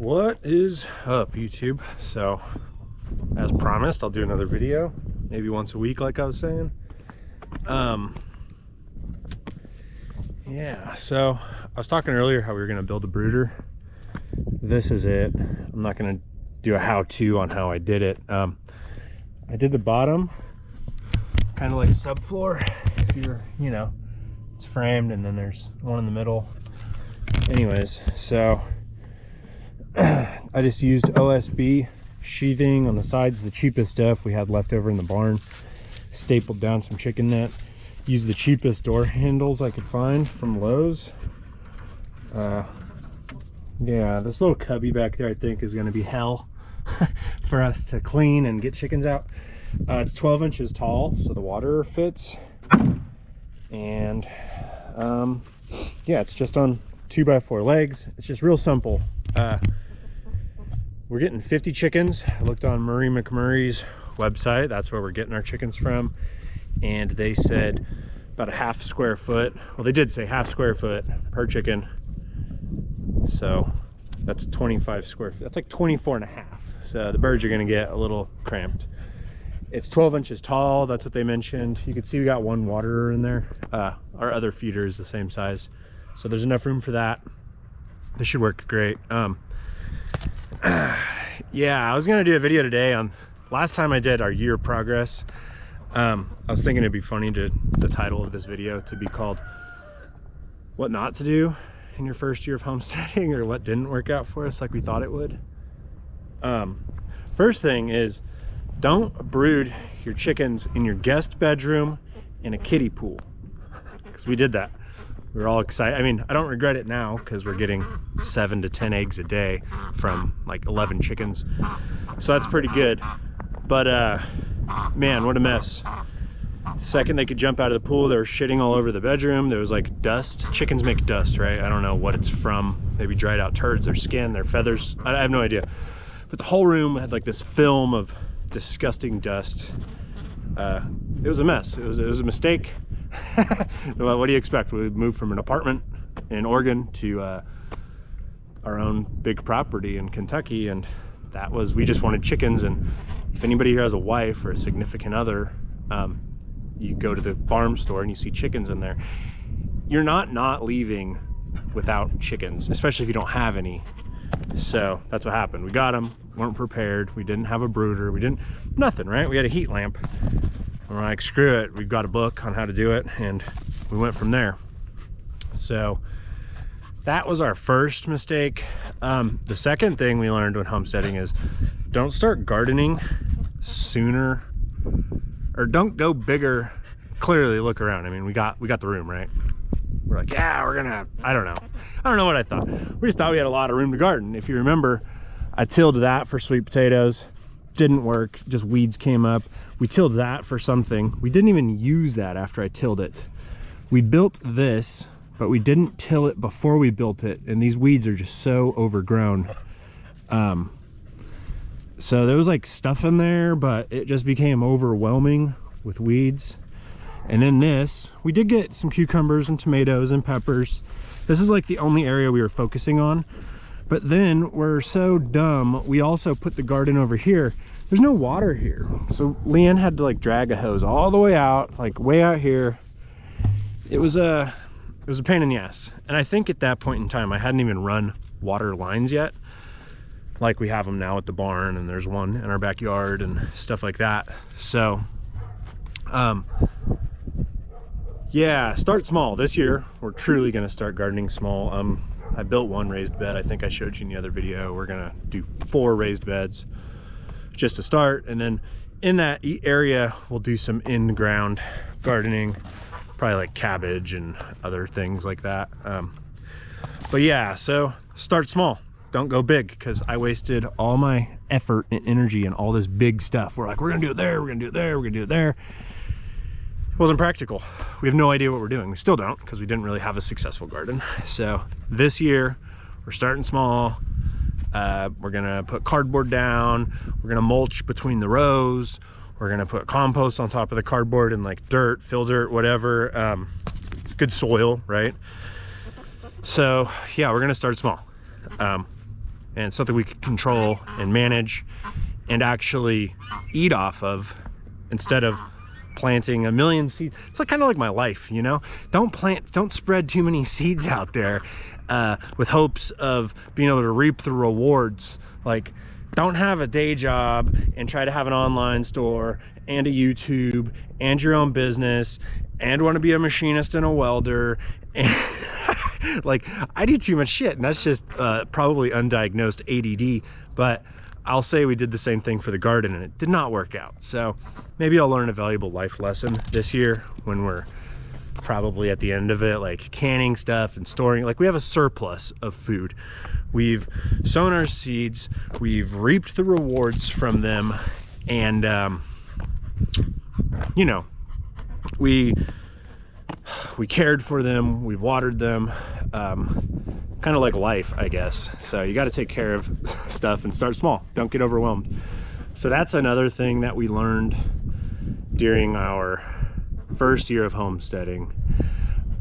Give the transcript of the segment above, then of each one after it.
What is up, YouTube? So as promised, I'll do another video maybe once a week, like I was saying. Yeah, so I was talking earlier how we were going to build a brooder. This is it. I'm not going to do a how-to on how I did it. I did the bottom kind of like a subfloor. If you're, it's framed, and then there's one in the middle. Anyways, so I just used OSB sheathing on the sides, the cheapest stuff we had left over in the barn. Stapled down some chicken net. Used the cheapest door handles I could find from Lowe's. Yeah, this little cubby back there I think is going to be hell for us to clean and get chickens out. It's 12 inches tall, so the water fits. And yeah, it's just on 2x4 legs. It's just real simple. We're getting 50 chickens. I looked on Murray McMurray's website. That's where we're getting our chickens from. And they said about a half square foot. Well, they did say half square foot per chicken. So that's 25 square feet. That's like 24 and a half. So the birds are gonna get a little cramped. It's 12 inches tall. That's what they mentioned. You can see we got one waterer in there. Our other feeder is the same size. So there's enough room for that. This should work great. Yeah, I was gonna do a video today on last time I did our year progress. I was thinking it'd be funny to the title of this video to be called "What Not to Do in Your First Year of Homesteading," or what didn't work out for us like we thought it would. First thing is, don't brood your chickens in your guest bedroom in a kiddie pool, because we did that. We were all excited. I mean, I don't regret it now because we're getting 7 to 10 eggs a day from like 11 chickens. So that's pretty good. But man, what a mess. The second they could jump out of the pool, they were shitting all over the bedroom. There was like dust. Chickens make dust, right? I don't know what it's from. Maybe dried out turds, their skin, their feathers. I have no idea. But the whole room had like this film of disgusting dust. It was a mess. It was a mistake. What do you expect? We moved from an apartment in Oregon to our own big property in Kentucky, and that was, we just wanted chickens. And if anybody here has a wife or a significant other, you go to the farm store and you see chickens in there, you're not leaving without chickens, especially if you don't have any. So that's what happened. We got them, weren't prepared, we didn't have a brooder, we didn't, nothing, right? We had a heat lamp. We're like, screw it, we've got a book on how to do it, and we went from there. So that was our first mistake. The second thing we learned when homesteading is don't start gardening sooner, or don't go bigger. Clearly look around. I mean, we got the room, right? We're like, yeah, we're gonna, I don't know what I thought. We just thought we had a lot of room to garden. If you remember, I tilled that for sweet potatoes. Didn't work, just weeds came up. We tilled that for something. We didn't even use that after I tilled it. We built this, but we didn't till it before we built it, and these weeds are just so overgrown. So there was like stuff in there, but it just became overwhelming with weeds. And then this, we did get some cucumbers and tomatoes and peppers. This is like the only area we were focusing on. But then we're so dumb, we also put the garden over here. There's no water here. So Leanne had to like drag a hose all the way out, like way out here. It was a pain in the ass. And I think at that point in time, I hadn't even run water lines yet, like we have them now at the barn, and there's one in our backyard and stuff like that. So, yeah, start small. This year, we're truly gonna start gardening small. I built one raised bed. I think I showed you in the other video. We're gonna do 4 raised beds just to start. And then in that area, we'll do some in-ground gardening, probably like cabbage and other things like that. But yeah, so start small. Don't go big, because I wasted all my effort and energy and all this big stuff. We're like, we're gonna do it there, we're gonna do it there, we're gonna do it there. It wasn't practical. We have no idea what we're doing. We still don't, because we didn't really have a successful garden. So this year, we're starting small. We're gonna put cardboard down. We're gonna mulch between the rows. We're gonna put compost on top of the cardboard and like dirt, fill dirt, whatever. Good soil, right? So yeah, we're gonna start small. and something we could control and manage and actually eat off of, instead of planting a million seeds. It's like kind of like my life, you know? Don't spread too many seeds out there with hopes of being able to reap the rewards. Like, don't have a day job and try to have an online store and a YouTube and your own business and want to be a machinist and a welder. And like, I do too much shit, and that's just probably undiagnosed ADD. But I'll say we did the same thing for the garden and it did not work out. So maybe I'll learn a valuable life lesson this year when we're probably at the end of it, like canning stuff and storing. Like, we have a surplus of food. We've sown our seeds, we've reaped the rewards from them, and you know, we cared for them, we've watered them, kind of like life, I guess. So you got to take care of stuff and start small. Don't get overwhelmed. So that's another thing that we learned during our first year of homesteading.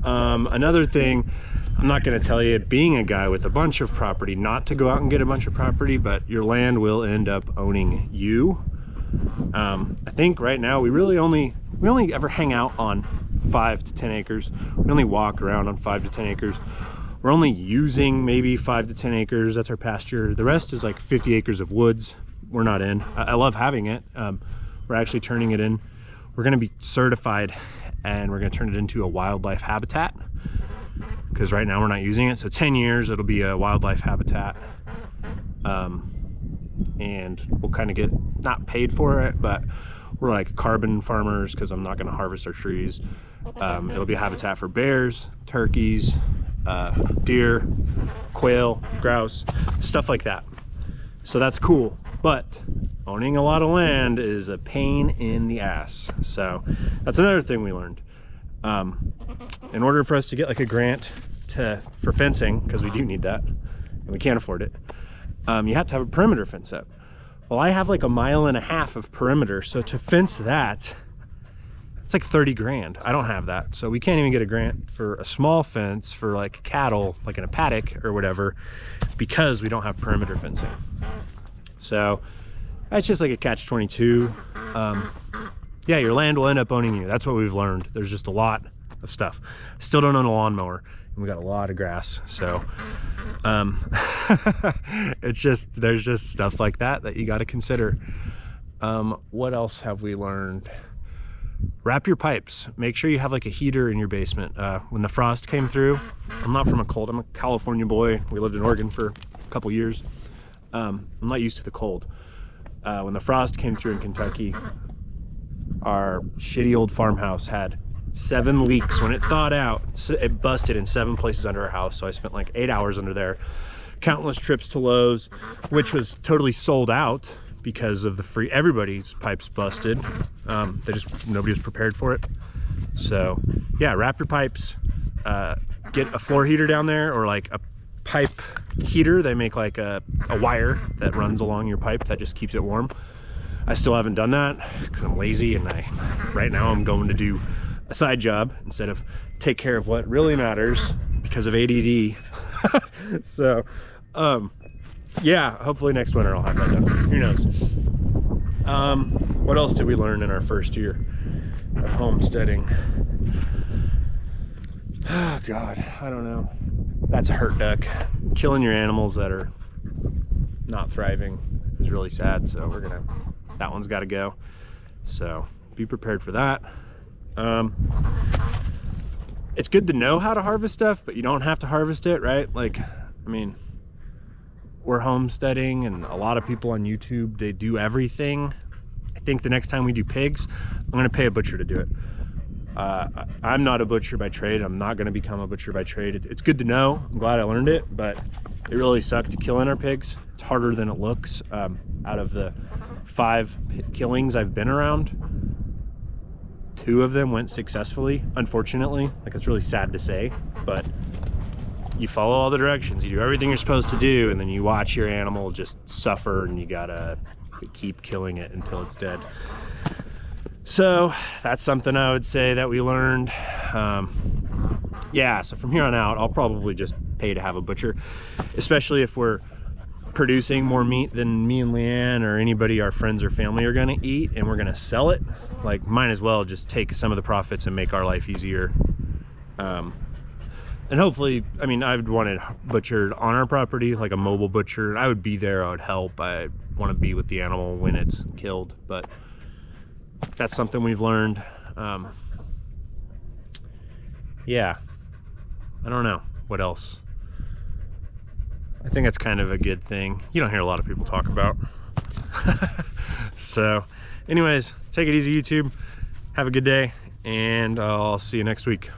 Another thing, I'm not going to tell you, being a guy with a bunch of property, not to go out and get a bunch of property, but your land will end up owning you. I think right now we only ever hang out on 5 to 10 acres. We only walk around on 5 to 10 acres. We're only using maybe 5 to 10 acres. That's our pasture. The rest is like 50 acres of woods we're not in. I love having it. We're actually turning it in. We're going to be certified and we're going to turn it into a wildlife habitat, because right now we're not using it. So 10 years it'll be a wildlife habitat, and we'll kind of get not paid for it, but we're like carbon farmers, because I'm not going to harvest our trees. It'll be a habitat for bears, turkeys, deer, quail, grouse, stuff like that. So that's cool, but owning a lot of land is a pain in the ass. So that's another thing we learned. In order for us to get like a grant for fencing, because we do need that and we can't afford it, you have to have a perimeter fence up. Well, I have like 1.5 miles of perimeter, so to fence that, it's like 30 grand. I don't have that, so we can't even get a grant for a small fence for like cattle, like in a paddock or whatever, because we don't have perimeter fencing. So that's just like a catch-22. Yeah, your land will end up owning you. That's what we've learned. There's just a lot of stuff. I still don't own a lawnmower, and we got a lot of grass. So it's just, there's just stuff like that you got to consider. What else have we learned? Wrap your pipes. Make sure you have like a heater in your basement. When the frost came through, I'm not from a cold, I'm a California boy. We lived in Oregon for a couple years. I'm not used to the cold. When the frost came through in Kentucky, our shitty old farmhouse had 7 leaks. When it thawed out, it busted in 7 places under our house. So I spent like 8 hours under there, countless trips to Lowe's, which was totally sold out because of the everybody's pipes busted. Nobody was prepared for it. So yeah, wrap your pipes, get a floor heater down there, or like a pipe heater. They make like a wire that runs along your pipe that just keeps it warm. I still haven't done that because I'm lazy, and right now I'm going to do a side job instead of take care of what really matters because of ADD. So yeah, hopefully next winter I'll have that done. Who knows? What else did we learn in our first year of homesteading? Oh God, I don't know. That's a hurt duck. Killing your animals that are not thriving is really sad. So that one's got to go. So be prepared for that. It's good to know how to harvest stuff, but you don't have to harvest it, right? Like, I mean, we're homesteading, and a lot of people on YouTube, they do everything. I think the next time we do pigs, I'm gonna pay a butcher to do it. I'm not a butcher by trade. I'm not gonna become a butcher by trade. It's good to know. I'm glad I learned it, but it really sucked killing our pigs. It's harder than it looks. Out of the 5 killings I've been around, 2 of them went successfully, unfortunately. Like, it's really sad to say, but you follow all the directions, you do everything you're supposed to do, and then you watch your animal just suffer, and you gotta keep killing it until it's dead. So that's something I would say that we learned. Yeah, so from here on out, I'll probably just pay to have a butcher, especially if we're producing more meat than me and Leanne or anybody our friends or family are gonna eat, and we're gonna sell it, like, might as well just take some of the profits and make our life easier. And hopefully, I mean, I'd want it butchered on our property, like a mobile butcher. I would be there, I would help. I want to be with the animal when it's killed, but that's something we've learned. Yeah, I don't know what else. I think that's kind of a good thing. You don't hear a lot of people talk about. So anyways, take it easy, YouTube. Have a good day, and I'll see you next week.